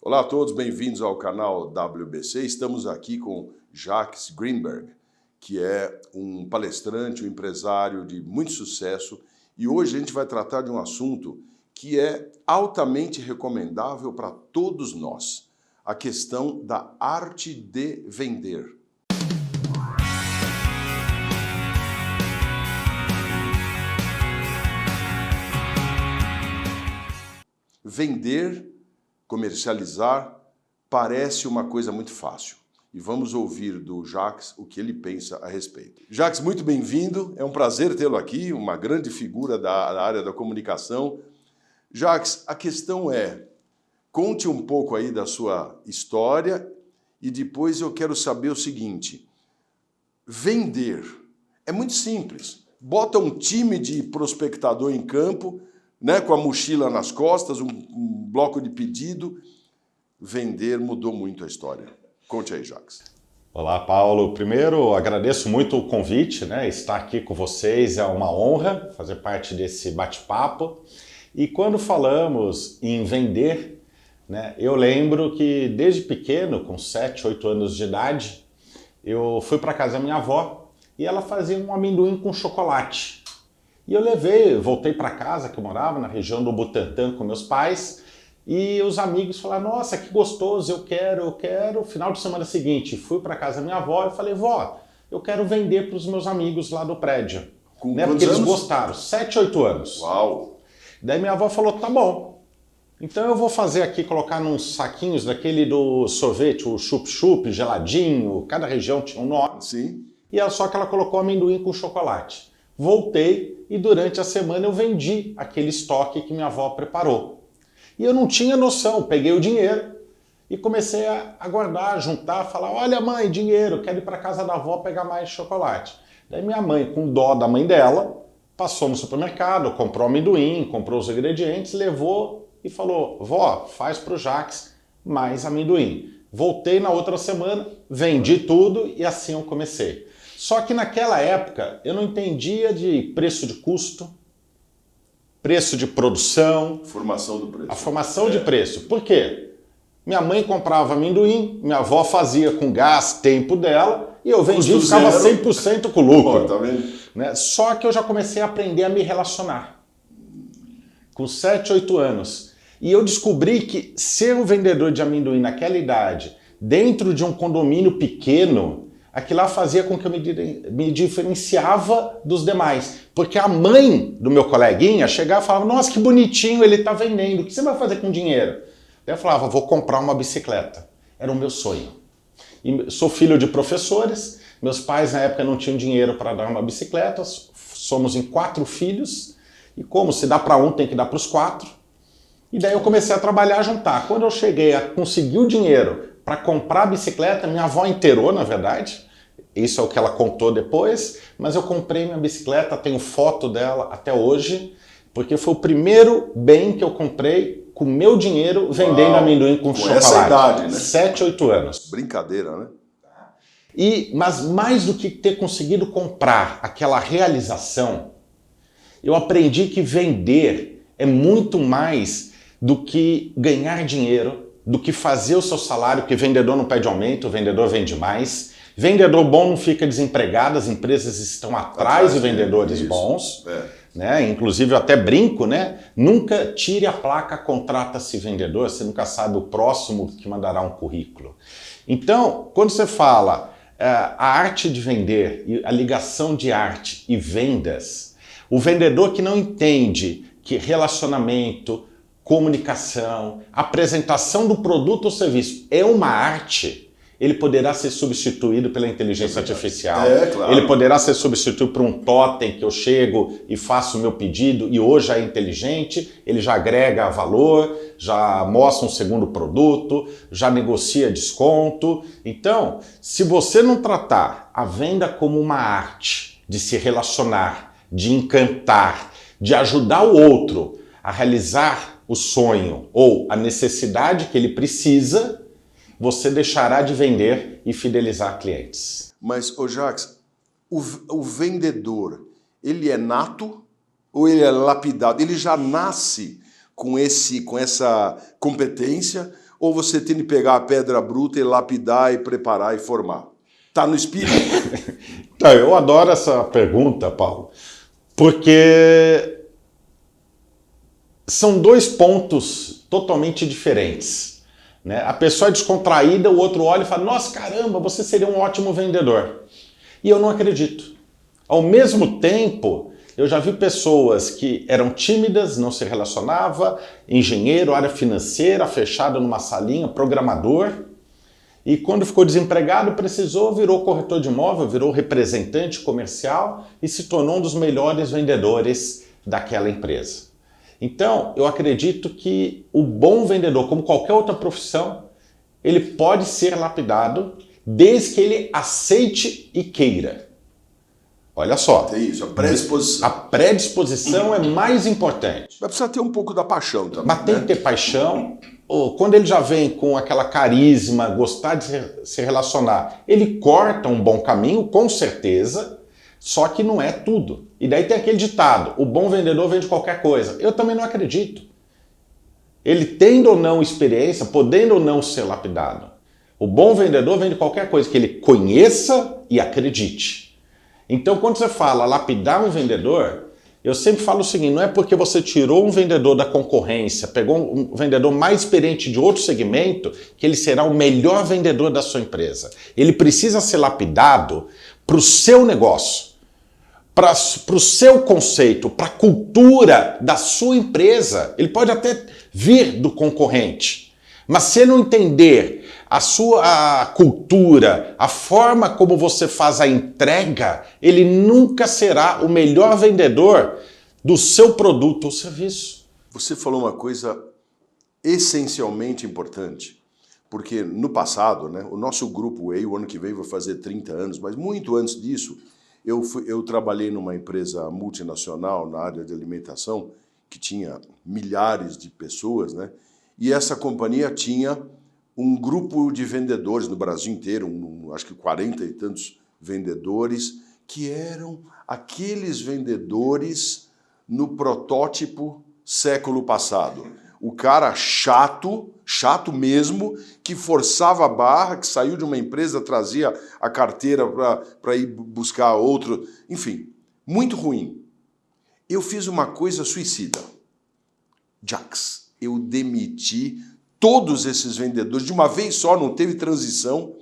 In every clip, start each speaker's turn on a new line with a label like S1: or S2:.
S1: Olá a todos, bem-vindos ao canal WBC. Estamos aqui com Jacques Greenberg, que é um palestrante, um empresário de muito sucesso, e hoje a gente vai tratar de um assunto que é altamente recomendável para todos nós, a questão da arte de vender. Vender, comercializar, parece uma coisa muito fácil. E vamos ouvir do Jacques o que ele pensa a respeito. Jacques, muito bem-vindo. É um prazer tê-lo aqui, uma grande figura da área da comunicação. Jacques, a questão é, conte um pouco aí da sua história e depois eu quero saber o seguinte. Vender é muito simples. Bota um time de prospectador em campo, né, com a mochila nas costas, um bloco de pedido. Vender mudou muito a história. Conte aí, Jacques.
S2: Olá, Paulo. Primeiro, agradeço muito o convite, né? Estar aqui com vocês é uma honra fazer parte desse bate-papo. E quando falamos em vender, né, eu lembro que desde pequeno, com 7, 8 anos de idade, eu fui para casa da minha avó e ela fazia um amendoim com chocolate. E eu voltei para casa, que eu morava na região do Butantã com meus pais, e os amigos falaram, nossa, que gostoso, eu quero. Final de semana seguinte, fui para casa da minha avó e falei, vó, eu quero vender para os meus amigos lá do prédio.
S1: Com
S2: né? Porque eles gostaram, 7, 8 anos.
S1: Uau!
S2: Daí minha avó falou, tá bom. Então eu vou fazer aqui, colocar nos saquinhos daquele do sorvete, o chup-chup, geladinho, cada região tinha um nome.
S1: Sim.
S2: E só que ela colocou amendoim com chocolate. Voltei e durante a semana eu vendi aquele estoque que minha avó preparou. E eu não tinha noção, peguei o dinheiro e comecei a guardar, juntar, falar, olha mãe, dinheiro, quero ir para casa da avó pegar mais chocolate. Daí minha mãe, com dó da mãe dela, passou no supermercado, comprou amendoim, comprou os ingredientes, levou e falou, vó, faz pro Jacques mais amendoim. Voltei na outra semana, vendi tudo e assim eu comecei. Só que naquela época eu não entendia de preço de custo, preço de produção.
S1: Formação do preço.
S2: A formação de preço. Por quê? Minha mãe comprava amendoim, minha avó fazia com gás, tempo dela, e eu vendia e ficava 100% com lucro.
S1: Pô, tá vendo?
S2: Né? Só que eu já comecei a aprender a me relacionar. Com 7, 8 anos. E eu descobri que ser um vendedor de amendoim naquela idade, dentro de um condomínio pequeno, aquilo lá fazia com que eu me diferenciava dos demais. Porque a mãe do meu coleguinha chegava e falava, nossa, que bonitinho ele está vendendo, o que você vai fazer com dinheiro? Eu falava, vou comprar uma bicicleta. Era o meu sonho. E sou filho de professores, meus pais na época não tinham dinheiro para dar uma bicicleta, somos em 4 filhos, e como se dá para um, tem que dar para os 4. E daí eu comecei a trabalhar, a juntar. Quando eu cheguei a conseguir o dinheiro para comprar a bicicleta, minha avó inteirou, na verdade, isso é o que ela contou depois, mas eu comprei minha bicicleta, tenho foto dela até hoje, porque foi o primeiro bem que eu comprei com meu dinheiro vendendo amendoim com chocolate.
S1: Essa idade, né?
S2: 7, 8 anos.
S1: Brincadeira, né?
S2: Mas mais do que ter conseguido comprar aquela realização, eu aprendi que vender é muito mais do que ganhar dinheiro, do que fazer o seu salário, porque vendedor não pede aumento, o vendedor vende mais. Vendedor bom não fica desempregado, as empresas estão atrás de vendedores bons. Né? Inclusive eu até brinco, né? Nunca tire a placa contrata-se vendedor, você nunca sabe o próximo que mandará um currículo. Então, quando você fala a arte de vender, a ligação de arte e vendas, o vendedor que não entende que relacionamento, comunicação, apresentação do produto ou serviço é uma arte, ele poderá ser substituído pela inteligência artificial.
S1: Claro.
S2: Ele poderá ser substituído por um totem que eu chego e faço o meu pedido e hoje é inteligente, ele já agrega valor, já mostra um segundo produto, já negocia desconto. Então, se você não tratar a venda como uma arte de se relacionar, de encantar, de ajudar o outro a realizar o sonho ou a necessidade que ele precisa, você deixará de vender e fidelizar clientes.
S1: Mas, ô Jacques, o vendedor, ele é nato ou ele é lapidado? Ele já nasce com essa competência ou você tem que pegar a pedra bruta e lapidar e preparar e formar? Está no espírito?
S2: Então, eu adoro essa pergunta, Paulo, porque são dois pontos totalmente diferentes, né? A pessoa é descontraída, o outro olha e fala, nossa, caramba, você seria um ótimo vendedor. E eu não acredito. Ao mesmo tempo, eu já vi pessoas que eram tímidas, não se relacionava, engenheiro, área financeira, fechado numa salinha, programador, e quando ficou desempregado, precisou, virou corretor de imóvel, virou representante comercial e se tornou um dos melhores vendedores daquela empresa. Então, eu acredito que o bom vendedor, como qualquer outra profissão, ele pode ser lapidado desde que ele aceite e queira. Olha só.
S1: Tem isso, a predisposição.
S2: A predisposição é mais importante.
S1: Mas precisa ter um pouco da paixão também.
S2: Mas tem que ter paixão. Quando ele já vem com aquela carisma, gostar de se relacionar, ele corta um bom caminho, com certeza, só que não é tudo. E daí tem aquele ditado, o bom vendedor vende qualquer coisa. Eu também não acredito. Ele tendo ou não experiência, podendo ou não ser lapidado. O bom vendedor vende qualquer coisa que ele conheça e acredite. Então, quando você fala lapidar um vendedor, eu sempre falo o seguinte, não é porque você tirou um vendedor da concorrência, pegou um vendedor mais experiente de outro segmento, que ele será o melhor vendedor da sua empresa. Ele precisa ser lapidado para o seu negócio, para o seu conceito, para a cultura da sua empresa. Ele pode até vir do concorrente, mas se ele não entender a sua cultura, a forma como você faz a entrega, ele nunca será o melhor vendedor do seu produto ou serviço.
S1: Você falou uma coisa essencialmente importante, porque no passado, né, o nosso grupo Way, o ano que vem vai fazer 30 anos, mas muito antes disso, eu trabalhei numa empresa multinacional na área de alimentação, que tinha milhares de pessoas, né, e essa companhia tinha um grupo de vendedores no Brasil inteiro, acho que 40 e tantos vendedores, que eram aqueles vendedores no protótipo século passado. O cara chato mesmo, que forçava a barra, que saiu de uma empresa, trazia a carteira para ir buscar outro, enfim, muito ruim. Eu fiz uma coisa suicida. Jax, eu demiti todos esses vendedores, de uma vez só, não teve transição,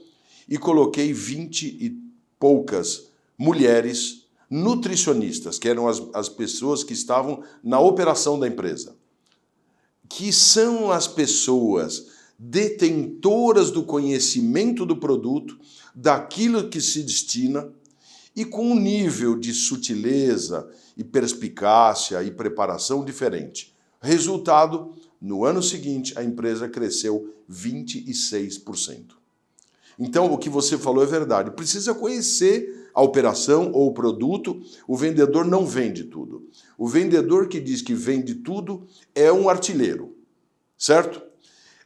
S1: e coloquei 20 e poucas mulheres nutricionistas, que eram as pessoas que estavam na operação da empresa, que são as pessoas detentoras do conhecimento do produto, daquilo que se destina, e com um nível de sutileza e perspicácia e preparação diferente. Resultado, no ano seguinte, a empresa cresceu 26%. Então, o que você falou é verdade. Precisa conhecer a operação ou o produto. O vendedor não vende tudo. O vendedor que diz que vende tudo é um artilheiro, certo?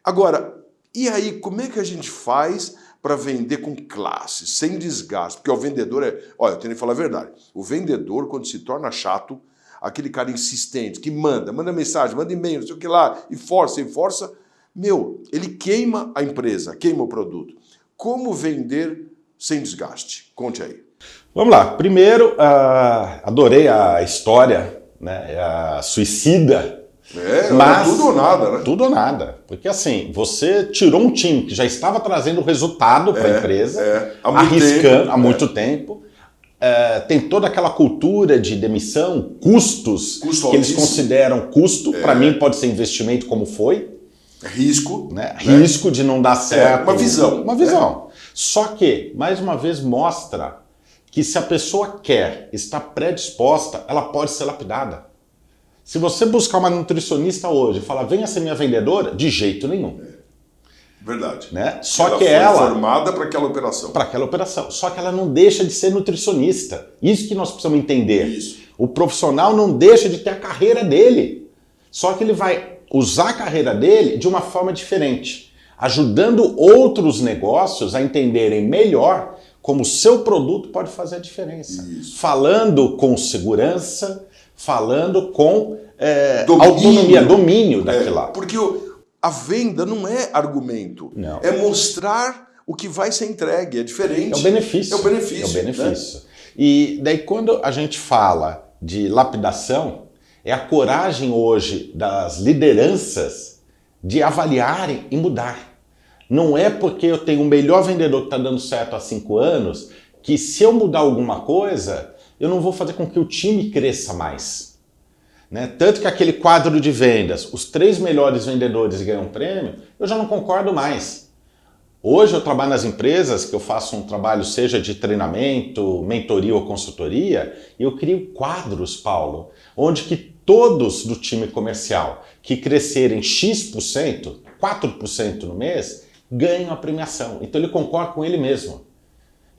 S1: Agora, e aí, como é que a gente faz para vender com classe, sem desgaste? Porque o vendedor Olha, eu tenho que falar a verdade. O vendedor, quando se torna chato, aquele cara insistente, que manda mensagem, manda e-mail, não sei o que lá, e força, ele queima a empresa, queima o produto. Como vender sem desgaste? Conte aí.
S2: Vamos lá. Primeiro, adorei a história, né, a suicida.
S1: Mas tudo ou nada, né?
S2: Tudo ou nada. Porque assim, você tirou um time que já estava trazendo resultado para a empresa, arriscando há muito tempo. Tem toda aquela cultura de demissão, custos que eles consideram custo, para mim pode ser investimento como foi.
S1: Risco.
S2: Né? Risco de não dar certo.
S1: Uma visão.
S2: Uma visão. Só que, mais uma vez, mostra que se a pessoa quer, está predisposta, ela pode ser lapidada. Se você buscar uma nutricionista hoje e falar, venha ser minha vendedora, de jeito nenhum.
S1: Verdade.
S2: Né? Só que ela
S1: foi formada para aquela operação.
S2: Para aquela operação. Só que ela não deixa de ser nutricionista. Isso que nós precisamos entender.
S1: Isso.
S2: O profissional não deixa de ter a carreira dele. Só que ele vai usar a carreira dele de uma forma diferente, ajudando outros negócios a entenderem melhor como o seu produto pode fazer a diferença.
S1: Isso.
S2: Falando com segurança, falando com autonomia, domínio daquilo lá.
S1: Porque A venda não é argumento,
S2: Não.
S1: é mostrar o que vai ser entregue, é diferente.
S2: É o benefício.
S1: É o benefício.
S2: É o benefício. Né? E daí quando a gente fala de lapidação, é a coragem hoje das lideranças de avaliarem e mudar. Não é porque eu tenho o melhor vendedor que está dando certo há 5 anos que se eu mudar alguma coisa, eu não vou fazer com que o time cresça mais. Né? Tanto que aquele quadro de vendas, os 3 melhores vendedores ganham um prêmio, eu já não concordo mais. Hoje eu trabalho nas empresas que eu faço um trabalho seja de treinamento, mentoria ou consultoria, e eu crio quadros, Paulo, onde que todos do time comercial que crescerem X%, 4% no mês, ganham a premiação. Então ele concorda com ele mesmo.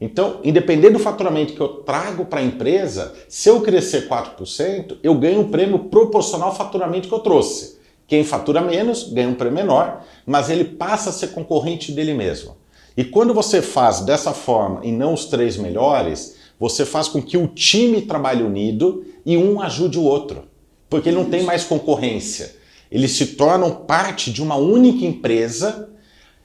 S2: Então, independente do faturamento que eu trago para a empresa, se eu crescer 4%, eu ganho um prêmio proporcional ao faturamento que eu trouxe. Quem fatura menos ganha um prêmio menor, mas ele passa a ser concorrente dele mesmo. E quando você faz dessa forma e não os 3 melhores, você faz com que o time trabalhe unido e um ajude o outro. Porque ele não tem mais concorrência. Eles se tornam parte de uma única empresa.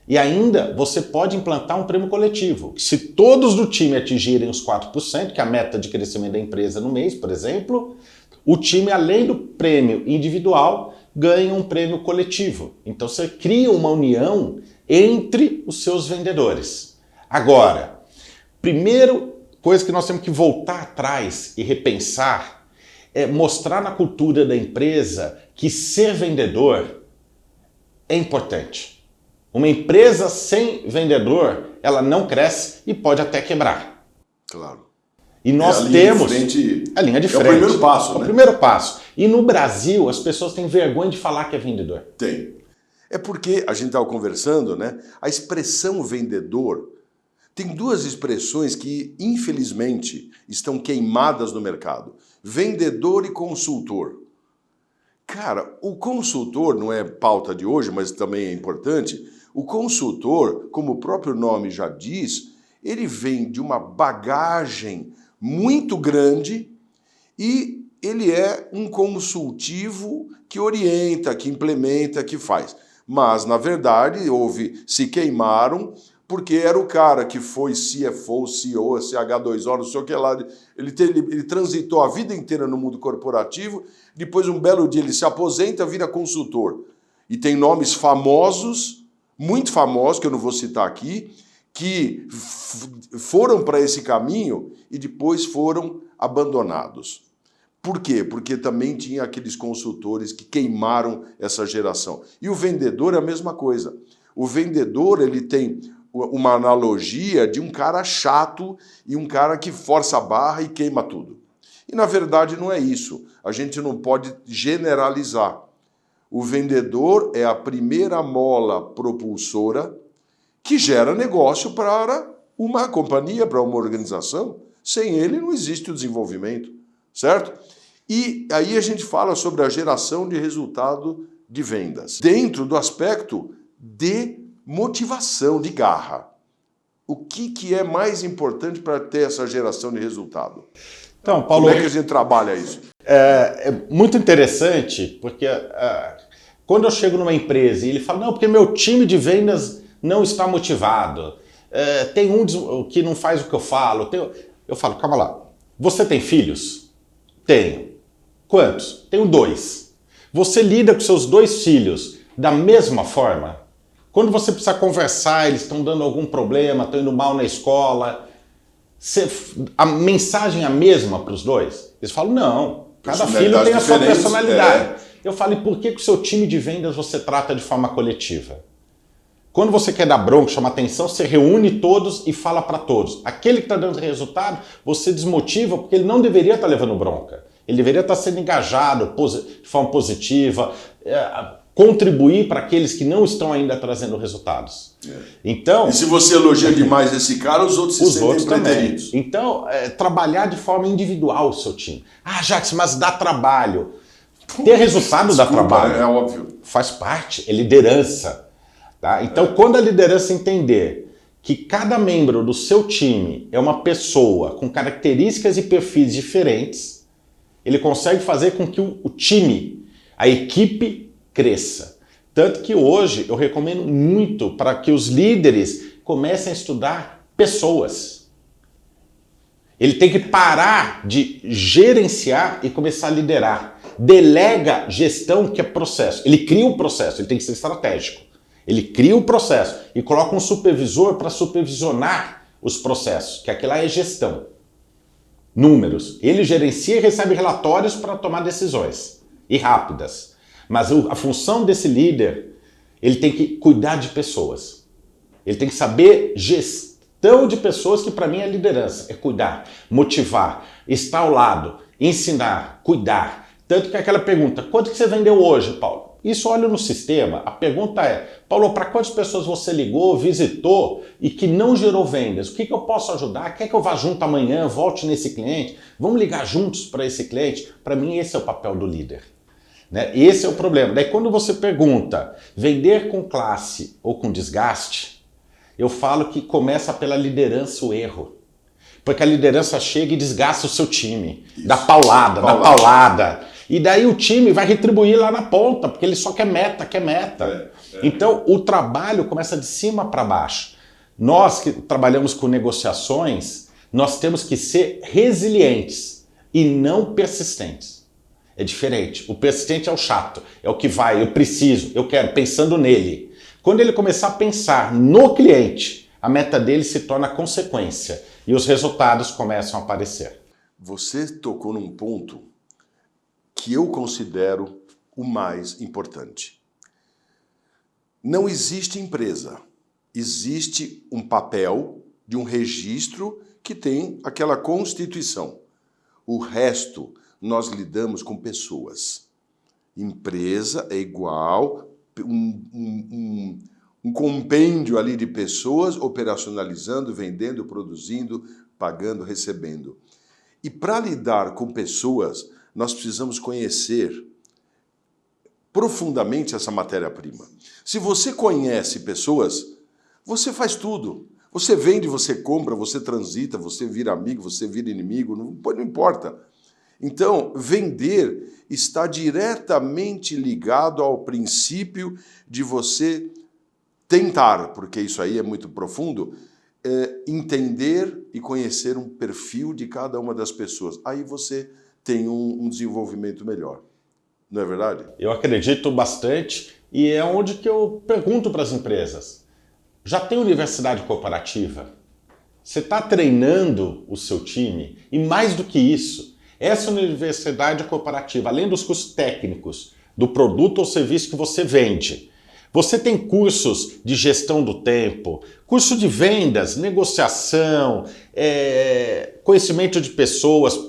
S2: E ainda você pode implantar um prêmio coletivo. Se todos do time atingirem os 4%, que é a meta de crescimento da empresa no mês, por exemplo, o time, além do prêmio individual, ganha um prêmio coletivo. Então você cria uma união entre os seus vendedores. Agora, primeiro coisa que nós temos que voltar atrás e repensar é mostrar na cultura da empresa que ser vendedor é importante. Uma empresa sem vendedor, ela não cresce e pode até quebrar.
S1: Claro.
S2: E nós temos
S1: a linha de frente. É o primeiro passo, né?
S2: É o primeiro passo. E no Brasil, as pessoas têm vergonha de falar que é vendedor.
S1: Tem. É porque, a gente estava conversando, né? A expressão vendedor tem 2 expressões que, infelizmente, estão queimadas no mercado. Vendedor e consultor. Cara, o consultor, não é pauta de hoje, mas também é importante, o consultor, como o próprio nome já diz, ele vem de uma bagagem muito grande e ele é um consultivo que orienta, que implementa, que faz. Mas, na verdade, se queimaram porque era o cara que foi CFO, CEO, CH2O, não sei o que lá. Ele transitou a vida inteira no mundo corporativo, depois um belo dia ele se aposenta, vira consultor. E tem nomes famosos, muito famosos, que eu não vou citar aqui, que foram para esse caminho e depois foram abandonados. Por quê? Porque também tinha aqueles consultores que queimaram essa geração. E o vendedor é a mesma coisa. O vendedor, ele tem uma analogia de um cara chato e um cara que força a barra e queima tudo. E, na verdade, não é isso. A gente não pode generalizar. O vendedor é a primeira mola propulsora que gera negócio para uma companhia, para uma organização. Sem ele não existe o desenvolvimento, certo? E aí a gente fala sobre a geração de resultado de vendas, dentro do aspecto de motivação, de garra. O que é mais importante para ter essa geração de resultado?
S2: Então, Paulo,
S1: como é que a gente trabalha isso?
S2: É muito interessante, porque quando eu chego numa empresa e ele fala, não, porque meu time de vendas não está motivado, tem um que não faz o que eu falo, eu falo, calma lá, você tem filhos? Tenho. Quantos? Tenho 2. Você lida com seus 2 filhos da mesma forma? Quando você precisa conversar, eles estão dando algum problema, estão indo mal na escola, a mensagem é a mesma para os 2? Eles falam, não, cada filho tem a sua personalidade. Eu falo, e por que o seu time de vendas você trata de forma coletiva? Quando você quer dar bronca, chamar atenção, você reúne todos e fala para todos. Aquele que está dando resultado, você desmotiva porque ele não deveria estar levando bronca. Ele deveria estar sendo engajado de forma positiva, contribuir para aqueles que não estão ainda trazendo resultados. Então,
S1: e se você elogia demais esse cara, os outros se sentem preteridos.
S2: Então, trabalhar de forma individual o seu time. Ah, Jacques, mas dá trabalho. Ter resultado dá trabalho.
S1: É óbvio.
S2: Faz parte, é liderança. Tá? Então, quando a liderança entender que cada membro do seu time é uma pessoa com características e perfis diferentes, ele consegue fazer com que o time, a equipe, cresça. Tanto que hoje eu recomendo muito para que os líderes comecem a estudar pessoas. Ele tem que parar de gerenciar e começar a liderar. Delega gestão, que é processo. Ele cria o processo, ele tem que ser estratégico. Ele cria o processo e coloca um supervisor para supervisionar os processos, que aquilo lá é gestão. Números. Ele gerencia e recebe relatórios para tomar decisões. E rápidas. Mas a função desse líder, ele tem que cuidar de pessoas. Ele tem que saber gestão de pessoas, que para mim é liderança. É cuidar, motivar, estar ao lado, ensinar, cuidar. Tanto que aquela pergunta, quanto que você vendeu hoje, Paulo? Isso olha no sistema. A pergunta é, Paulo, para quantas pessoas você ligou, visitou e que não gerou vendas? O que eu posso ajudar? Quer que eu vá junto amanhã, volte nesse cliente? Vamos ligar juntos para esse cliente? Para mim, esse é o papel do líder. Né? Esse é o problema. Daí quando você pergunta, vender com classe ou com desgaste, eu falo que começa pela liderança o erro. Porque a liderança chega e desgasta o seu time. Isso. Dá paulada, dá paulada. E daí o time vai retribuir lá na ponta, porque ele só quer meta, quer meta. Então o trabalho começa de cima para baixo. Nós que trabalhamos com negociações, nós temos que ser resilientes e não persistentes. É diferente. O persistente é o chato, é o que vai, eu preciso, eu quero, pensando nele. Quando ele começar a pensar no cliente, a meta dele se torna consequência e os resultados começam a aparecer.
S1: Você tocou num ponto que eu considero o mais importante. Não existe empresa, existe um papel de um registro que tem aquela constituição. O resto, nós lidamos com pessoas. Empresa é igual um compêndio ali de pessoas operacionalizando, vendendo, produzindo, pagando, recebendo. E para lidar com pessoas, nós precisamos conhecer profundamente essa matéria-prima. Se você conhece pessoas, você faz tudo. Você vende, você compra, você transita, você vira amigo, você vira inimigo, não importa. Então, vender está diretamente ligado ao princípio de você tentar, porque isso aí é muito profundo, entender e conhecer um perfil de cada uma das pessoas. Aí você tem um desenvolvimento melhor. Não é verdade?
S2: Eu acredito bastante e é onde que eu pergunto para as empresas. Já tem universidade corporativa? Você está treinando o seu time? E mais do que isso, essa universidade corporativa, além dos cursos técnicos, do produto ou serviço que você vende, você tem cursos de gestão do tempo, curso de vendas, negociação, conhecimento de pessoas,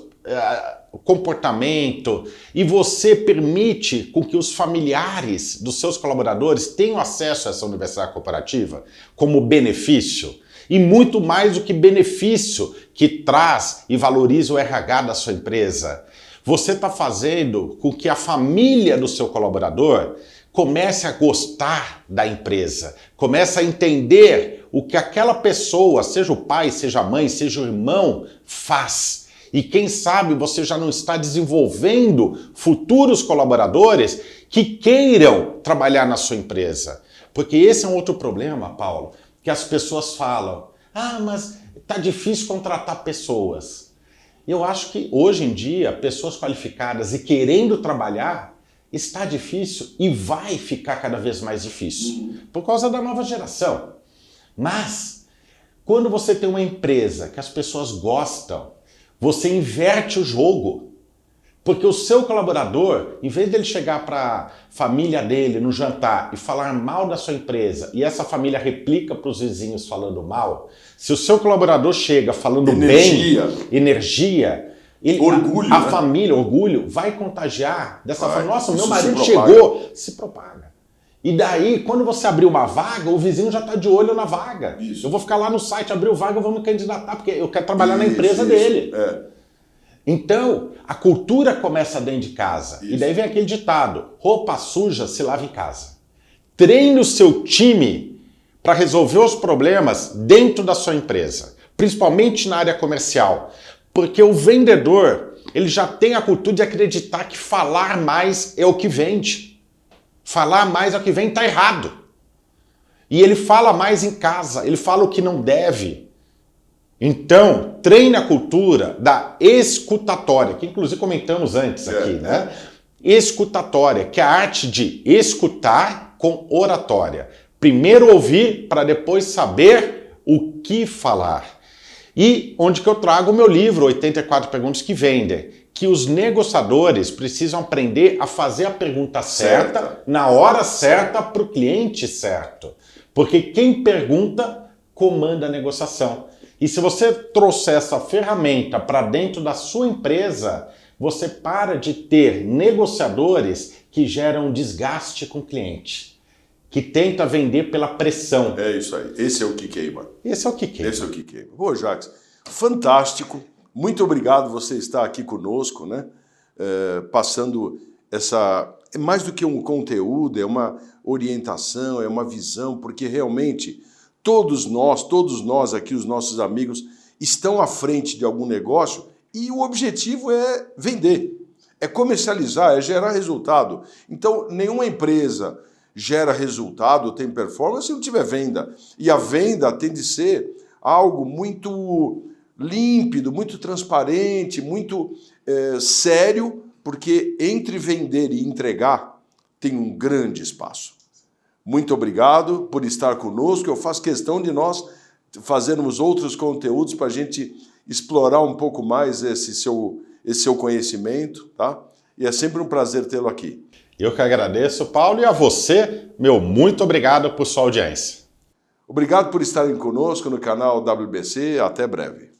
S2: comportamento, e você permite com que os familiares dos seus colaboradores tenham acesso a essa universidade corporativa como benefício, e muito mais do que benefício que traz e valoriza o RH da sua empresa. Você está fazendo com que a família do seu colaborador comece a gostar da empresa, comece a entender o que aquela pessoa, seja o pai, seja a mãe, seja o irmão, faz. E quem sabe você já não está desenvolvendo futuros colaboradores que queiram trabalhar na sua empresa. Porque esse é um outro problema, Paulo, que as pessoas falam, mas está difícil contratar pessoas. Eu acho que hoje em dia, pessoas qualificadas e querendo trabalhar, está difícil e vai ficar cada vez mais difícil, por causa da nova geração. Mas, quando você tem uma empresa que as pessoas gostam, você inverte o jogo, porque o seu colaborador, em vez dele chegar para a família dele no jantar e falar mal da sua empresa, e essa família replica para os vizinhos falando mal, se o seu colaborador chega falando bem, energia,
S1: orgulho,
S2: a família, orgulho, vai contagiar dessa forma. Nossa, meu marido se propaga. E daí, quando você abrir uma vaga, o vizinho já está de olho na vaga. Isso. Eu vou ficar lá no site, abrir vaga, eu vou me candidatar, porque eu quero trabalhar na empresa dele. Então, a cultura começa dentro de casa. Isso. E daí vem aquele ditado, roupa suja se lava em casa. Treine o seu time para resolver os problemas dentro da sua empresa, principalmente na área comercial. Porque o vendedor, ele já tem a cultura de acreditar que falar mais é o que vende. Falar mais é o que vem tá errado. E ele fala mais em casa, ele fala o que não deve. Então, treine a cultura da escutatória, que inclusive comentamos antes aqui, né? Escutatória, que é a arte de escutar com oratória. Primeiro ouvir para depois saber o que falar. E onde que eu trago o meu livro, 84 Perguntas que Vendem, que os negociadores precisam aprender a fazer a pergunta certa, na hora certa, para o cliente certo. Porque quem pergunta comanda a negociação. E se você trouxer essa ferramenta para dentro da sua empresa, você para de ter negociadores que geram desgaste com o cliente, que tenta vender pela pressão.
S1: É isso aí. Esse é o que queima.
S2: Esse é o que queima.
S1: Esse é o que queima. Pô, Jacques, fantástico. Muito obrigado você estar aqui conosco, né? Passando essa... É mais do que um conteúdo, é uma orientação, é uma visão, porque realmente todos nós aqui, os nossos amigos, estão à frente de algum negócio e o objetivo é vender, é comercializar, é gerar resultado. Então, nenhuma empresa gera resultado, tem performance se não tiver venda. E a venda tem de ser algo muito límpido, muito transparente, muito sério, porque entre vender e entregar tem um grande espaço. Muito obrigado por estar conosco. Eu faço questão de nós fazermos outros conteúdos para a gente explorar um pouco mais esse seu conhecimento, tá? E é sempre um prazer tê-lo aqui.
S2: Eu que agradeço, Paulo, e a você, meu muito obrigado por sua audiência.
S1: Obrigado por estarem conosco no canal WBC. Até breve.